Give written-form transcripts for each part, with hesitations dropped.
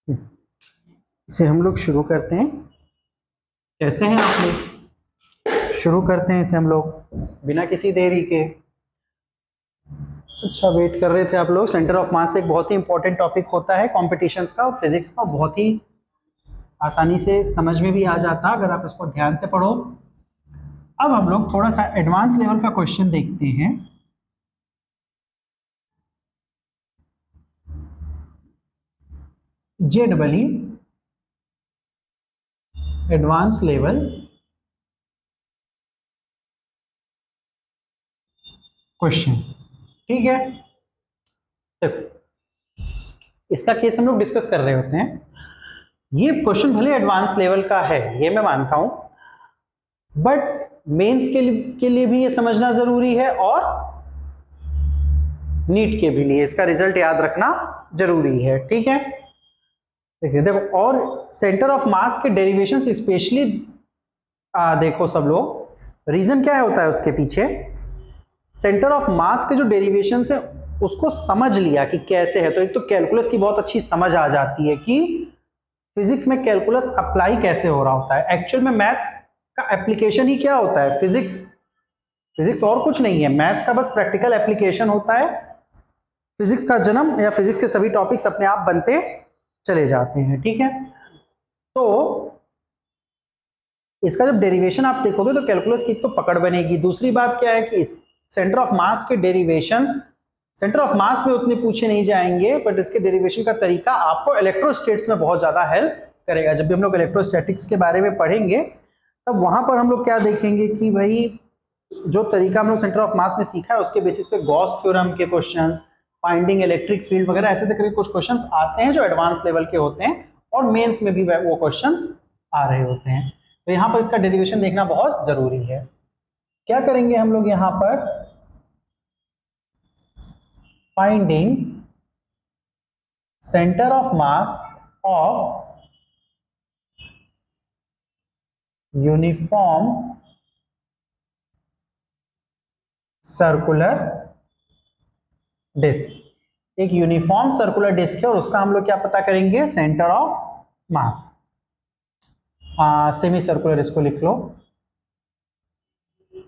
इसे हम लोग शुरू करते हैं। कैसे हैं आप लोग? शुरू करते हैं इसे हम लोग बिना किसी देरी के। अच्छा, वेट कर रहे थे आप लोग। सेंटर ऑफ मास एक बहुत ही इंपॉर्टेंट टॉपिक होता है कॉम्पिटिशन्स का, फिजिक्स का, बहुत ही आसानी से समझ में भी आ जाता अगर आप इसको ध्यान से पढ़ो। अब हम लोग थोड़ा सा एडवांस लेवल का क्वेश्चन देखते हैं। जेडबली एडवांस लेवल क्वेश्चन, ठीक है। देखो, इसका केस हम लोग डिस्कस कर रहे होते हैं। ये क्वेश्चन भले एडवांस लेवल का है, ये मैं मानता हूं, बट मेंस के लिए भी ये समझना जरूरी है और नीट के भी लिए इसका रिजल्ट याद रखना जरूरी है, ठीक है। देखिए, देखो, और सेंटर ऑफ मास के डेरिवेशन स्पेशली देखो सब लोग, रीजन क्या होता है उसके पीछे। सेंटर ऑफ मास के जो डेरिवेशन है उसको समझ लिया कि कैसे है, तो एक तो कैलकुलस की बहुत अच्छी समझ आ जाती है कि फिजिक्स में कैलकुलस अप्लाई कैसे हो रहा होता है। एक्चुअल में मैथ्स का एप्लीकेशन ही क्या होता है? फिजिक्स और कुछ नहीं है, मैथ्स का बस प्रैक्टिकल एप्लीकेशन होता है। फिजिक्स का जन्म या फिजिक्स के सभी टॉपिक्स अपने आप बनते चले जाते हैं, ठीक है। तो इसका जब डेरिवेशन आप देखोगे तो कैलकुलस की तो पकड़ बनेगी। दूसरी बात क्या है कि सेंटर ऑफ मास के डेरिवेशंस सेंटर ऑफ मास में उतने पूछे नहीं जाएंगे, बट इसके डेरिवेशन का तरीका आपको इलेक्ट्रोस्टेट्स में बहुत ज्यादा हेल्प करेगा। जब भी हम लोग इलेक्ट्रोस्टैटिक्स के बारे में पढ़ेंगे तब वहां पर हम लोग क्या देखेंगे कि भाई जो तरीका हम लोग सेंटर ऑफ मास में सीखा है उसके बेसिस पे गॉस थ्योरम के क्वेश्चंस, फाइंडिंग इलेक्ट्रिक फील्ड वगैरह ऐसे करके कुछ क्वेश्चंस आते हैं जो एडवांस लेवल के होते हैं, और मेंस में भी वो क्वेश्चंस आ रहे होते हैं। तो यहाँ पर इसका डेरिवेशन देखना बहुत जरूरी है। क्या करेंगे हम लोग यहाँ पर? Finding centre of mass of uniform circular disc. एक यूनिफॉर्म सर्कुलर डिस्क है और उसका हम लोग क्या पता करेंगे? Centre of mass. Semi circular इसको लिख लो,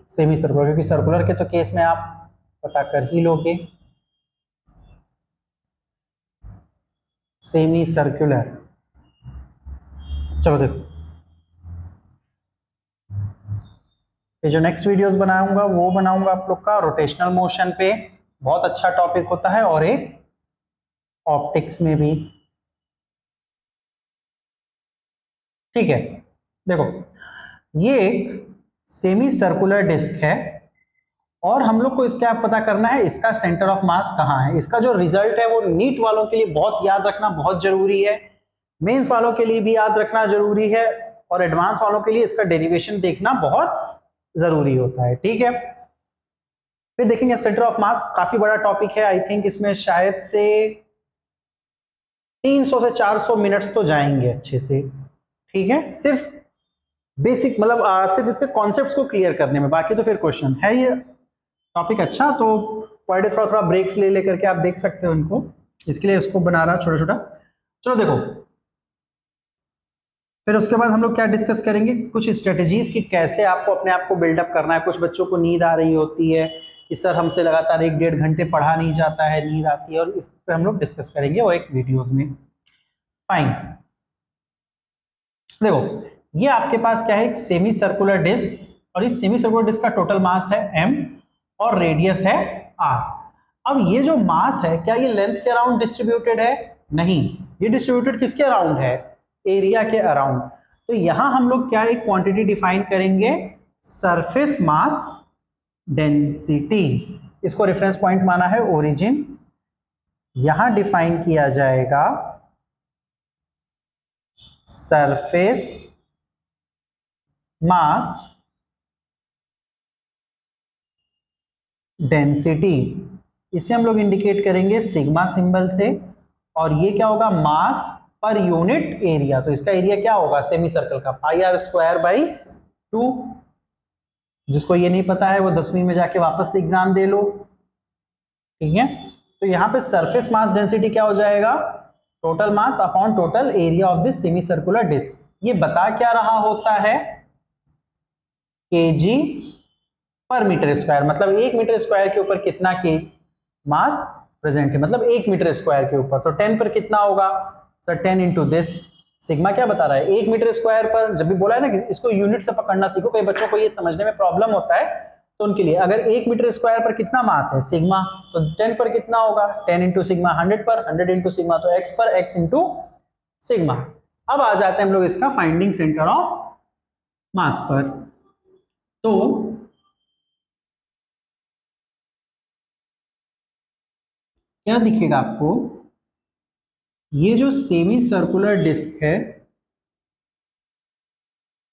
सेमी सर्कुलर, क्योंकि सर्कुलर के तो केस में आप पता कर ही लोगे। सेमी सर्कुलर, चलो देखो, ये जो नेक्स्ट वीडियोस बनाऊंगा वो बनाऊंगा आप लोग का रोटेशनल मोशन पे, बहुत अच्छा टॉपिक होता है, और एक ऑप्टिक्स में भी, ठीक है। देखो, ये एक सेमी सर्कुलर डिस्क है और हम लोग को इसका पता करना है इसका सेंटर ऑफ मास कहाँ है। इसका जो रिजल्ट है वो नीट वालों के लिए बहुत याद रखना बहुत जरूरी है, मेंस वालों के लिए भी याद रखना जरूरी है, और एडवांस वालों के लिए इसका डेरिवेशन देखना बहुत जरूरी होता है, ठीक है। फिर देखेंगे सेंटर ऑफ मास, काफी बड़ा टॉपिक है। आई थिंक इसमें शायद से 300 से 400 मिनट्स तो जाएंगे अच्छे से, ठीक है, सिर्फ बेसिक मतलब सिर्फ इसके कॉन्सेप्ट्स को क्लियर करने में। बाकी तो फिर क्वेश्चन है ये टॉपिक अच्छा, तो पर डे थोड़ा थोड़ा ब्रेक्स ले लेकर के आप देख सकते हो इनको, इसके लिए इसको बना रहा छोटा छोटा। चलो देखो, फिर उसके बाद हम लोग क्या डिस्कस करेंगे? कुछ स्ट्रेटेजीज कि कैसे आपको अपने आप को बिल्डअप करना है। कुछ बच्चों को नींद आ रही होती है कि सर हमसे लगातार 1-1.5 घंटे पढ़ा नहीं जाता है, नींद आती है, और इस पर हम लोग डिस्कस करेंगे वो एक वीडियोज में। फाइन, देखो, ये आपके पास क्या है? एक सेमी सर्कुलर डिस्क, और इस सेमी सर्कुलर डिस्क का टोटल मास है m और रेडियस है r। अब ये जो मास है, क्या ये लेंथ के अराउंड डिस्ट्रीब्यूटेड है? नहीं, ये डिस्ट्रीब्यूटेड किसके अराउंड है? एरिया के अराउंड। तो यहां हम लोग क्या एक क्वांटिटी डिफाइन करेंगे? Surface mass density. इसको रेफरेंस पॉइंट माना है ओरिजिन, यहां डिफाइन किया जाएगा सरफेस मास डेंसिटी। इसे हम लोग इंडिकेट करेंगे सिग्मा सिंबल से, और ये क्या होगा? मास पर यूनिट एरिया। तो इसका एरिया क्या होगा सेमी सर्कल का? πr²/2। जिसको ये नहीं पता है वो 10वीं में जाके वापस से एग्जाम दे लो, ठीक है। तो यहाँ पे सरफेस मास डेंसिटी क्या हो जाएगा? Total mass upon total area of this semi circular disc. ये बता क्या रहा होता है, केजी पर मीटर स्क्वायर, मतलब 1 मीटर स्क्वायर के ऊपर कितना के मास प्रेजेंट है, मतलब 1 मीटर स्क्वायर के ऊपर। तो 10 पर कितना होगा सर, 10 इंटू दिस। सिग्मा क्या बता रहा है, 1 मीटर स्क्वायर पर। जब भी बोला है ना कि इसको यूनिट से पकड़ना सीखो, कई बच्चों को ये समझने में प्रॉब्लम होता है, तो उनके लिए अगर 1 मीटर स्क्वायर पर कितना मास है सिग्मा, तो 10 पर कितना होगा 10 इंटू सिग्मा, 100 पर 100 इंटू सिग्मा, तो x पर x इंटू सिग्मा। अब आ जाते हैं हम लोग इसका फाइंडिंग सेंटर ऑफ मास पर। तो क्या दिखेगा आपको, ये जो सेमी सर्कुलर डिस्क है,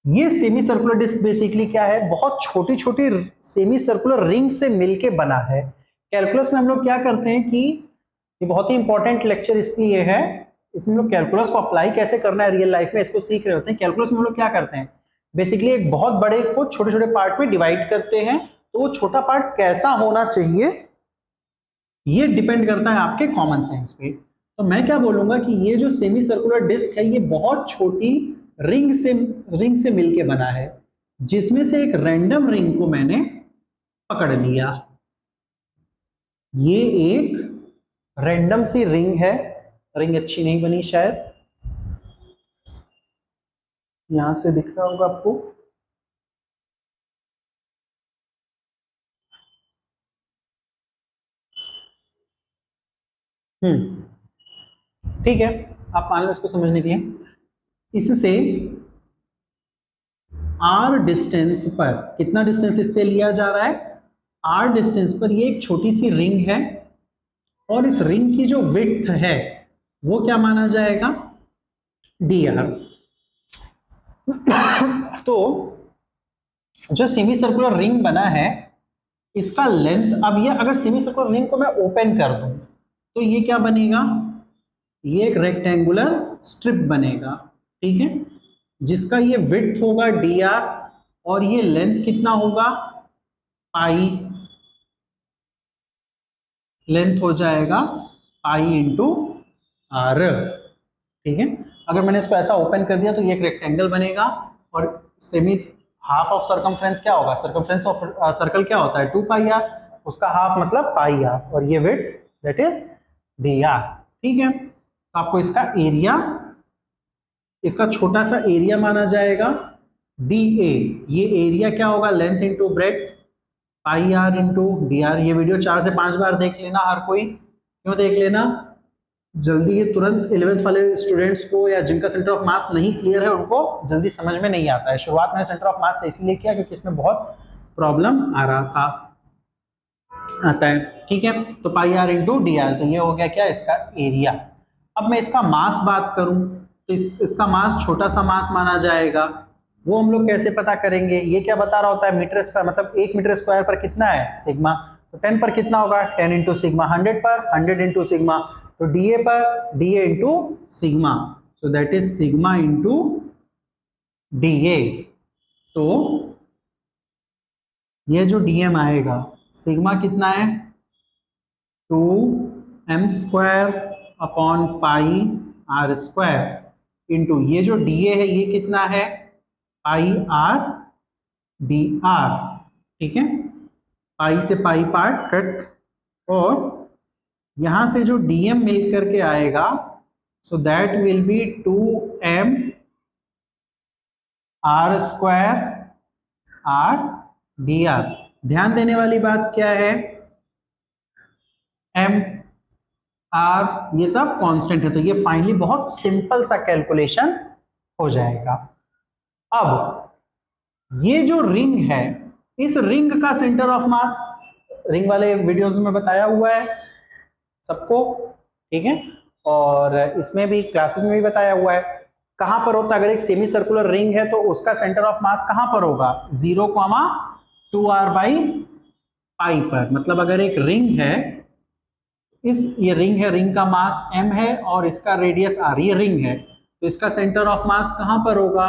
ये सेमी सर्कुलर डिस्क बेसिकली क्या है, बहुत छोटी छोटी सेमी सर्कुलर रिंग से मिलके बना है। कैलकुलस में हम लोग क्या करते हैं कि ये बहुत ही इंपॉर्टेंट लेक्चर इसलिए है, इसमें हम लोग कैलकुलस को अप्लाई कैसे करना है रियल लाइफ में इसको सीख रहे होते हैं। कैलकुलस में हम लोग क्या करते हैं, बेसिकली एक बहुत बड़े को छोटे छोटे पार्ट में डिवाइड करते हैं, तो वो छोटा पार्ट कैसा होना चाहिए ये डिपेंड करता है आपके कॉमन सेंस पे। तो मैं क्या बोलूंगा कि ये जो सेमी सर्कुलर डिस्क है ये बहुत छोटी रिंग से मिलके बना है, जिसमें से एक रैंडम रिंग को मैंने पकड़ लिया। ये एक रैंडम सी रिंग है, रिंग अच्छी नहीं बनी शायद, यहां से दिख रहा होगा आपको। ठीक है, आप मान लो इसको समझने के लिए, इससे आर डिस्टेंस पर, कितना डिस्टेंस इससे लिया जा रहा है, आर डिस्टेंस पर ये एक छोटी सी रिंग है, और इस रिंग की जो विड्थ है वो क्या माना जाएगा, डी आर। तो जो सेमी सर्कुलर रिंग बना है इसका लेंथ, अब ये अगर सेमी सर्कुलर रिंग को मैं ओपन कर दूं तो ये क्या बनेगा, ये एक रेक्टेंगुलर स्ट्रिप बनेगा, ठीक है, जिसका ये विड्थ होगा डी आर, और ये लेंथ कितना होगा पाई, लेंथ हो जाएगा पाई इंटू आर, ठीक है। अगर मैंने इसको ऐसा ओपन कर दिया तो ये एक रेक्टेंगल बनेगा, और सेमी हाफ ऑफ सरकमफ्रेंस क्या होगा, सरकमफ्रेंस ऑफ सर्कल क्या होता है 2 पाई आर, उसका हाफ मतलब पाई आर, और ये width that is D R, ठीक है। तो आपको इसका एरिया, इसका छोटा सा एरिया माना जाएगा डी ए, ये एरिया क्या होगा length into breadth, pi R into D R. ये वीडियो 4 से 5 बार देख लेना हर कोई, क्यों देख लेना, जल्दी ये तुरंत 11th वाले स्टूडेंट्स को या जिनका सेंटर ऑफ मास नहीं क्लियर है उनको जल्दी समझ में नहीं आता है। शुरुआत मैंने सेंटर ऑफ मास से इसीलिए किया क्योंकि इसमें बहुत प्रॉब्लम आ रहा था, आता है, ठीक है। तो पाई आर इंटू डी आर, तो ये हो गया क्या इसका एरिया। अब मैं इसका मास बात करूं तो इसका मास छोटा सा मास माना जाएगा, वो हम लोग कैसे पता करेंगे, ये क्या बता रहा होता है मीटर स्क्वायर, मतलब 1 मीटर स्क्वायर पर कितना है सिग्मा, तो 10 पर कितना होगा 10 इंटू सिग्मा, 100 पर 100 इंटू सिग्मा, तो डीए पर DA into sigma, so that is sigma into DA. तो ये जो डीएम आएगा सिग्मा कितना है 2m² upon pi R square into ये जो डीए है ये कितना है पाई आर डी आर, ठीक है, पाई से पाई पार्ट कट, और यहां से जो डीएम मिल करके आएगा so that will be 2m R square R D R. ध्यान देने वाली बात क्या है, एम आर ये सब कांस्टेंट है, तो ये फाइनली बहुत सिंपल सा कैलकुलेशन हो जाएगा। अब ये जो रिंग है, इस रिंग का सेंटर ऑफ मास रिंग वाले वीडियोस में बताया हुआ है सबको, ठीक है, और इसमें भी क्लासेस में भी बताया हुआ है कहां पर होता है। अगर एक सेमी सर्कुलर रिंग है तो उसका सेंटर ऑफ मास कहां पर होगा 0,2r/पाई पर, मतलब अगर एक रिंग है, ये रिंग है, रिंग का मास m है और इसका रेडियस r, ये रिंग है, तो इसका सेंटर ऑफ मास कहां पर होगा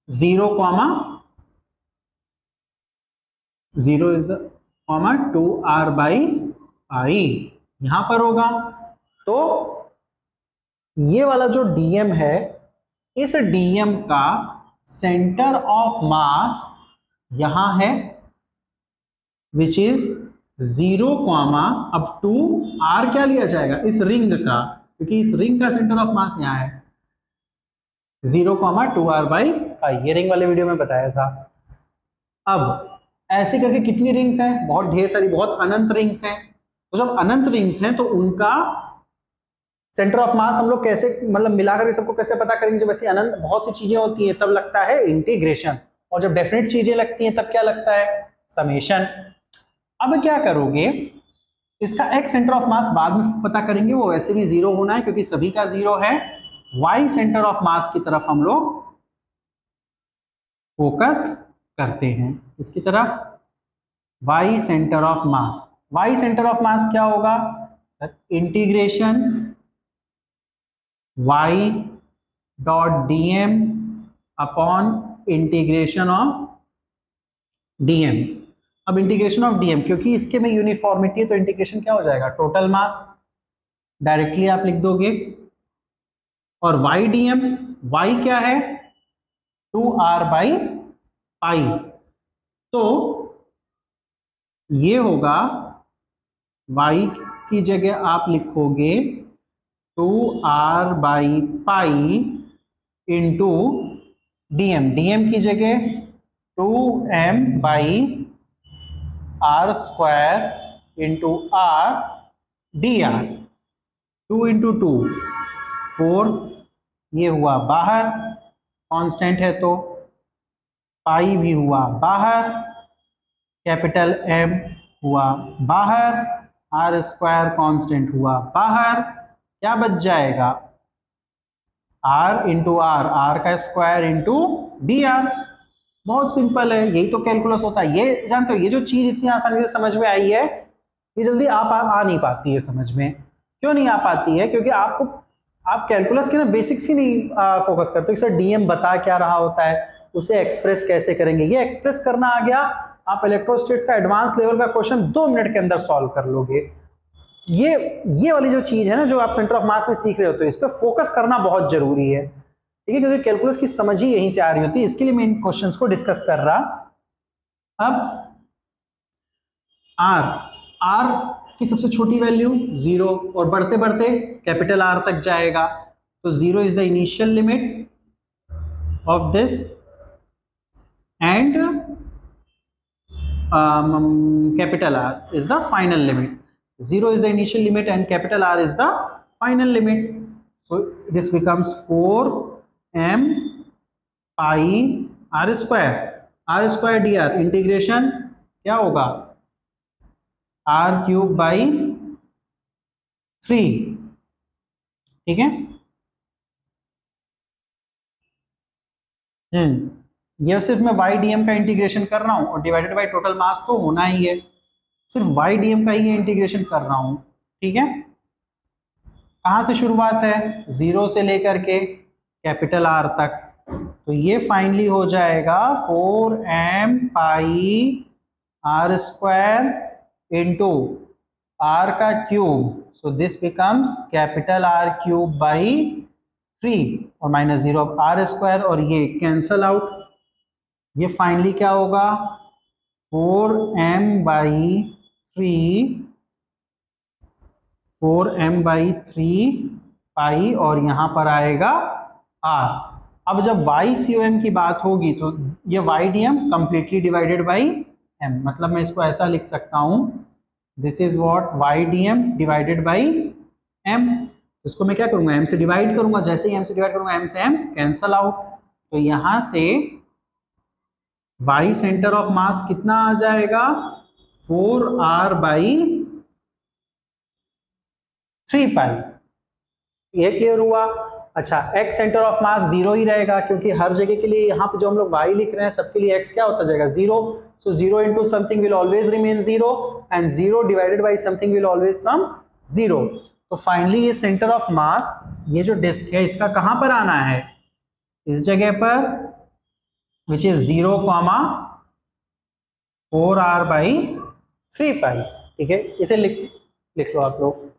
0,2r/पाई, यहां पर होगा। तो ये वाला जो डीएम है, इस डीएम का सेंटर ऑफ मास यहां है, विच इज 0, अब टू आर क्या लिया जाएगा इस रिंग का, क्योंकि इस रिंग का सेंटर ऑफ मास यहां है 0,2r/पाई। ये रिंग वाले वीडियो में बताया था। अब ऐसे करके कितनी रिंग्स हैं, बहुत ढेर सारी, बहुत अनंत रिंग्स हैं। तो जब अनंत रिंग्स हैं तो उनका सेंटर ऑफ मास हम लोग कैसे, मतलब मिलाकर सबको कैसे पता करेंगे? जब ऐसी अनंत बहुत सी चीजें होती हैं तब लगता है इंटीग्रेशन, और जब डेफिनेट चीजें लगती हैं तब क्या लगता है? समेशन। अब क्या करोगे, इसका एक्स सेंटर ऑफ मास बाद में पता करेंगे, वो वैसे भी 0 होना है क्योंकि सभी का 0 है। वाई सेंटर ऑफ मास की तरफ हम लोग फोकस करते हैं, इसकी तरफ Y centre of mass. Y centre of mass क्या होगा? Integration Y dot DM upon integration of DM. अब इंटीग्रेशन ऑफ डीएम, क्योंकि इसके में यूनिफॉर्मिटी है तो इंटीग्रेशन क्या हो जाएगा? टोटल मास, डायरेक्टली आप लिख दोगे। और वाई डीएम, वाई क्या है? 2r/पाई। तो ये होगा, y की जगह आप लिखोगे 2r/पाई इंटू डीएम, डीएम की जगह 2m/r² into r dr। 2 into 2 4, ये हुआ बाहर, कांस्टेंट है तो पाई भी हुआ बाहर, कैपिटल M हुआ बाहर, r² कांस्टेंट हुआ बाहर। क्या बच जाएगा? r इंटू आर, आर का स्क्वायर इंटू dr। बहुत सिंपल है, यही तो कैलकुलस होता है। ये जानते हो, ये जो चीज इतनी आसानी से समझ में आई है, ये जल्दी आप आ नहीं पाती है समझ में। क्यों नहीं आ पाती है? क्योंकि आप कैलकुलस के ना बेसिक्स ही नहीं फोकस करते हो। सर डीएम बता क्या रहा होता है, उसे एक्सप्रेस कैसे करेंगे, ये एक्सप्रेस करना आ गया, आप इलेक्ट्रोस्टैटिक्स का एडवांस लेवल का क्वेश्चन 2 मिनट के अंदर सॉल्व कर लोगे। ये वाली जो चीज है ना, जो आप सेंटर ऑफ मास में सीख रहे होते हो, इस पर फोकस करना बहुत जरूरी है, ठीक है? क्योंकि कैलकुलस की समझ ही यहीं से आ रही होती है। इसके लिए मैं इन क्वेश्चंस को डिस्कस कर रहा। अब आर की सबसे छोटी वैल्यू 0, और बढ़ते बढ़ते कैपिटल आर तक जाएगा, तो 0 is the initial limit of this and capital R is the final limit. 0 is the initial limit and capital R is the final limit. So this becomes 4m pi r square dr, integration क्या होगा? r³/3, ठीक है? ये सिर्फ मैं Y DM का integration कर रहा हूं और डिवाइडेड बाय टोटल मास तो होना ही है, सिर्फ वाई डीएम का ही इंटीग्रेशन कर रहा हूं, ठीक है? कहां से शुरुआत है? 0 से लेकर के कैपिटल आर तक, तो ये फाइनली हो जाएगा 4m pi r² into R का cube, so this becomes capital R³/3 और -0 ऑफ r², और ये कैंसल आउट। ये फाइनली क्या होगा? 4m/3 पाई, और यहां पर आएगा r। अब जब YCOM की बात होगी तो ये YDM completely divided by m, मतलब मैं इसको ऐसा लिख सकता हूं, this is what YDM divided by m। इसको मैं क्या करूंगा? m से डिवाइड करूंगा, जैसे ही m से डिवाइड करूंगा m से m कैंसल आउट, तो यहां से y सेंटर ऑफ मास कितना आ जाएगा? 4r/3 पाई। ये क्लियर हुआ? अच्छा, x सेंटर ऑफ मास 0 ही रहेगा, क्योंकि हर जगह के लिए यहाँ पे जो हम लोग y लिख रहे हैं सबके लिए x क्या होता जाएगा? 0। सो 0 into something will always remain 0 and 0 divided by something will always come 0। तो फाइनली ये सेंटर ऑफ मास, ये जो डिस्क है, इसका कहां पर आना है? इस जगह पर, विच इज 0,4r/3 पाई, ठीक है? इसे लिख लो आप लोग।